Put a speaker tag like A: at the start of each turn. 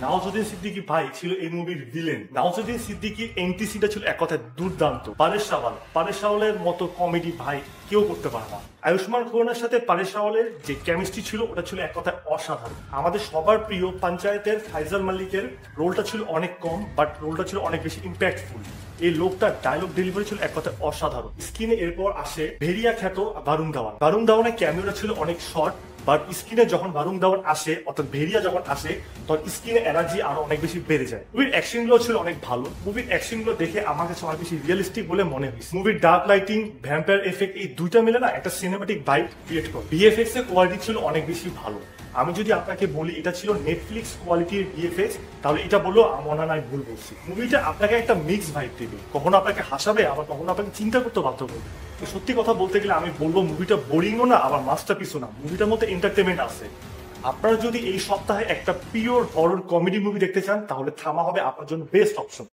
A: নওয়াজুদ্দিন সিদ্দিকী ভাই ছিল এই মুভির ভিলেন। নওয়াজুদ্দিন সিদ্দিকীর এনটিসিটা ছিল এক কথায় দুর্দান্ত। পারেশ রাওয়ালের মতো কমেডি ভাই কেউ করতে পারে না। আয়ুষ্মান খুরানার সাথে পারেশ রাওয়ালের যে কেমিস্ট্রি ছিল ওটা ছিল এক কথায় অসাধারণ। আমাদের সবার প্রিয় পঞ্চায়েতের ফাইজাল মালিকের রোলটা ছিল অনেক কম, বাট রোলটা ছিল অনেক বেশি ইম্প্যাক্টফুল। এই লোকটার ডায়লগ ডেলিভারি ছিল এক কথায় অসাধারণ। স্ক্রিনে এরপর আসে ভেরিয়া খ্যাত বারুণ ধাওয়ান। বারুণ ধাওয়ানের ক্যামেরা ছিল অনেক শর্ট, বাট স্ক্রিনে যখন বারুণ ধাওয়ান আসে অর্থাৎ ভেরিয়া যখন আসে তখন স্ক্রিনে এনার্জি আরো অনেক বেশি বেড়ে যায়। মুভির অ্যাকশন গুলো ছিল অনেক ভালো। মুভির অ্যাকশন গুলো দেখে আমার কাছে অনেক বেশি রিয়েলিস্টিক বলে মনে হয়েছে। মুভির ডার্ক লাইটিং, ভ্যাম্পায়ার এফেক্ট এই দুইটা মিলে না একটা সিনেমাটিক ভাইব ক্রিয়েট করে। ভিএফএক্স এর কোয়ালিটি ছিল অনেক বেশি ভালো। আমি যদি আপনাকে বলি এটা ছিল নেটফ্লিক্স কোয়ালিটির ভিএফএক্স, তাহলে এটা বললো মনে হয় ভুল বলছি। মুভিটা আপনাকে একটা মিক্স ভাইব দেবে, কখনো আপনাকে হাসাবে আবার কখনো আপনাকে চিন্তা করতে বাধ্য করবে। তো সত্যি কথা বলতে গেলে আমি বলবো মুভিটা বোরিংও না আবার মাস্টারপিসও না, মুভিটার মধ্যে এন্টারটেনমেন্ট আছে। আপনারা যদি এই সপ্তাহে একটা পিওর হরর কমেডি মুভি দেখতে চান তাহলে থামা হবে আপনার জন্য বেস্ট অপশন।